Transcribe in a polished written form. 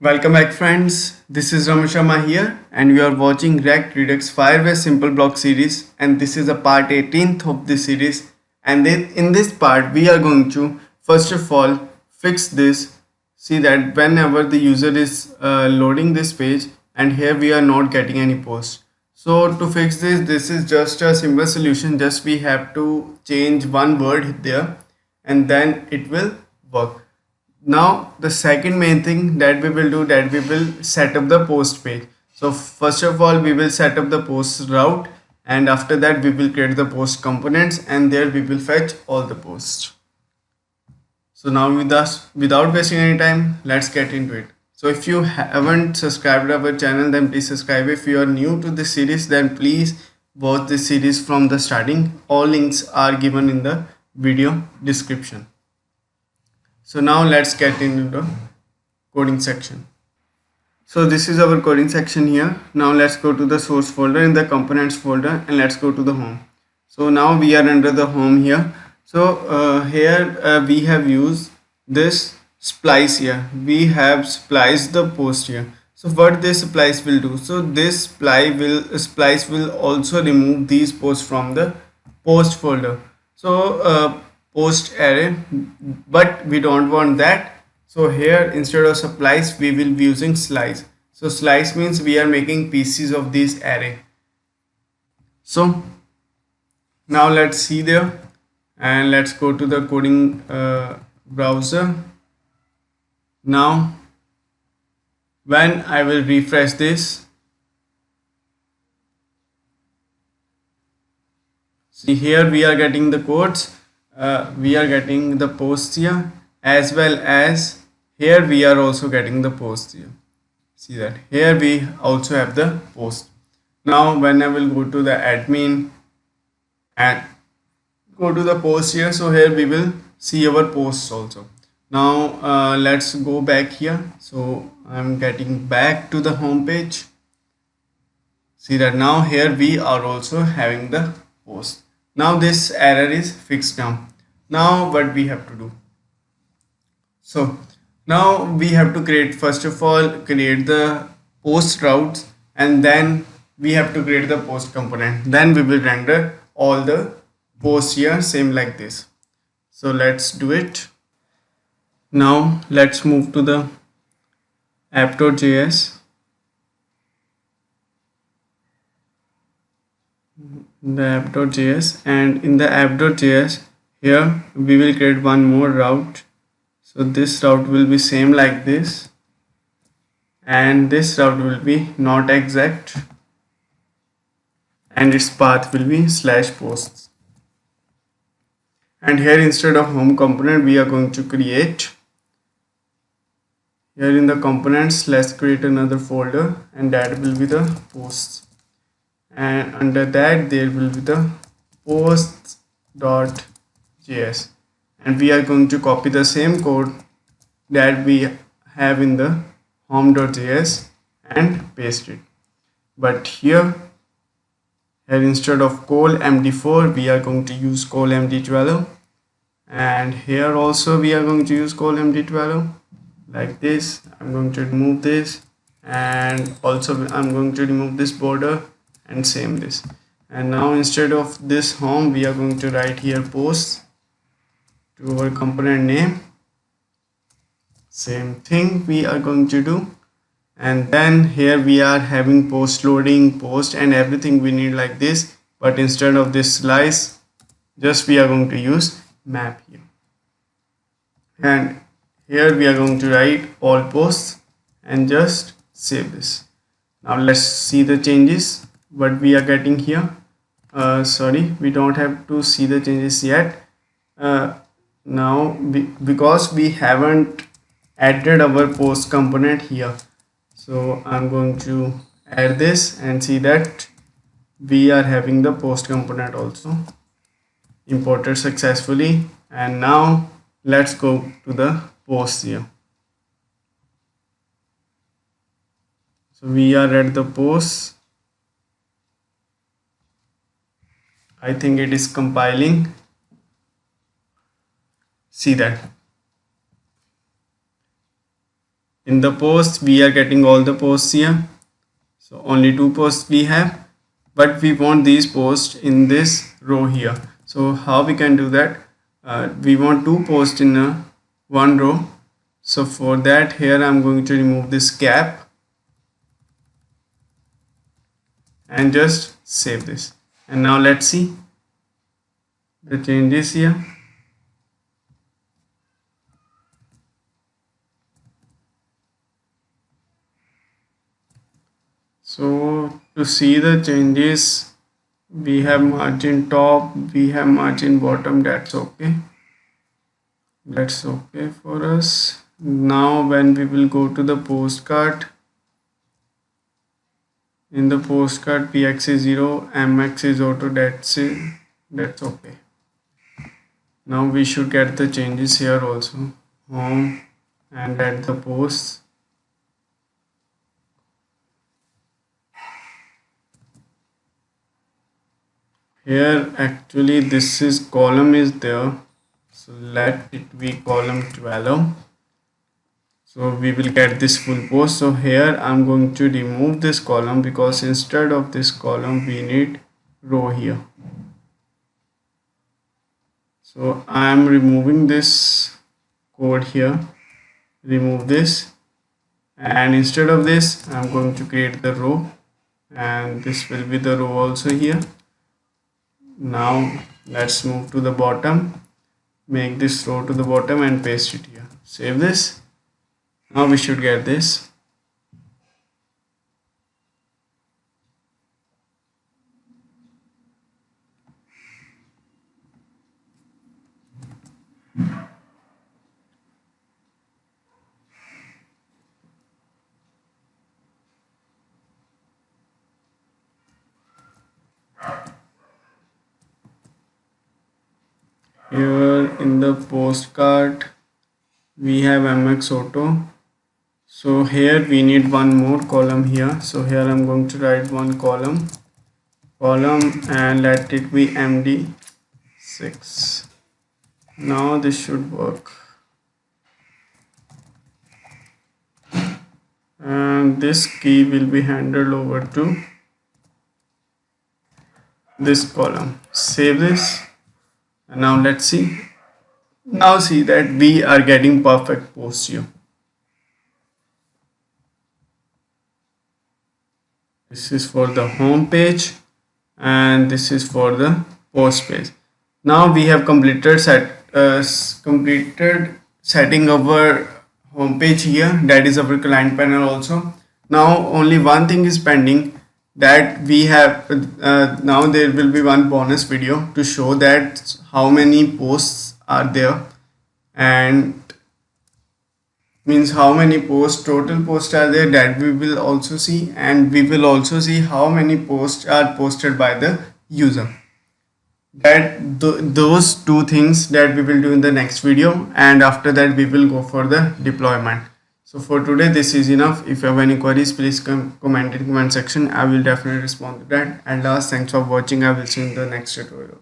Welcome back friends, this is Ramesh Sharma here and we are watching React Redux Firebase Simple Block series, and this is a part 18th of this series. And in this part we are going to first of all fix this. See that whenever the user is loading this page and here we are not getting any post. So to fix this is just a simple solution, just we have to change one word there and then it will work. Now the second main thing that we will do, that we will set up the post page. So first of all we will set up the post route, and after that we will create the post components, and there we will fetch all the posts. So now with us, without wasting any time, let's get into it. So if you haven't subscribed to our channel, then please subscribe. If you are new to this series, then please watch this series from the starting. All links are given in the video description. So now let's get into the coding section. So this is our coding section here. Now let's go to the source folder in the components folder and let's go to the home. So now we are under the home here. So here we have used this splice here. We have spliced the post here. So what this splice will do? So this splice will also remove these posts from the post folder. So post array, but we don't want that. So here instead of splice we will be using slice. So slice means we are making pieces of this array. So now let's see there, and let's go to the coding browser. Now when I will refresh this, see here we are getting the codes, we are getting the posts here, as well as here we are also getting the posts here. See that here we also have the post. Now when I will go to the admin and go to the post here, so here we will see our posts also. Now let's go back here. So I'm getting back to the home page. See that now here we are also having the post. Now this error is fixed now. Now what we have to do? So now we have to create, first of all create the post routes, and then we have to create the post component. Then we will render all the posts here same like this. So let's do it. Now let's move to the app.js. The app.js, and in the app.js here we will create one more route. So this route will be same like this, and this route will be not exact, and its path will be /posts. And here instead of home component we are going to create, here in the components let's create another folder, and that will be the posts, and under that there will be the posts.js, and we are going to copy the same code that we have in the home.js and paste it. But here instead of col md4 we are going to use col md12, and here also we are going to use col md12 like this. I'm going to remove this, and also I'm going to remove this border, and same this. And now instead of this home we are going to write here posts to our component name. Same thing we are going to do, and then here we are having post loading, post, and everything we need like this. But instead of this slice, just we are going to use map here, and here we are going to write all posts and just save this. Now let's see the changes what we are getting here. Sorry, we don't have to see the changes yet. Now because we haven't added our post component here, so I'm going to add this, and see that we are having the post component also imported successfully. And now let's go to the post here. So we are at the post. I think it is compiling. See that In the post we are getting all the posts here, so only 2 posts we have, but we want these posts in this row here. So how we can do that? We want 2 posts in one row. So for that, here I'm going to remove this cap and just save this. And now let's see the changes here. So to see the changes, we have margin top, we have margin bottom. That's okay for us. Now when we will go to the postcard, in the postcard px is 0, mx is auto. That's it, that's okay. Now we should get the changes here also, home and at the posts. Here actually this is column is there, so let it be column 12. So we will get this full post. So here I'm going to remove this column, because instead of this column we need row here. So I am removing this code here, remove this, and instead of this I'm going to create the row, and this will be the row also here. Now let's move to the bottom, make this row to the bottom and paste it here. Save this. Now we should get this. Here in the postcard we have mx auto. So here we need one more column here. So here I'm going to write one column and let it be MD6. Now this should work. And this key will be handed over to this column. Save this. And now let's see. Now see that we are getting perfect posts here. This is for the home page and this is for the post page. Now we have completed setting our home page here, that is our client panel also. Now only one thing is pending, that we have now there will be one bonus video to show that how many posts are there, and means how many total posts are there, that we will also see, and we will also see how many posts are posted by the user. Those two things that we will do in the next video, and after that we will go for the deployment. So for today this is enough. If you have any queries, please comment in comment section. I will definitely respond to that. And last, thanks for watching. I will see you in the next tutorial.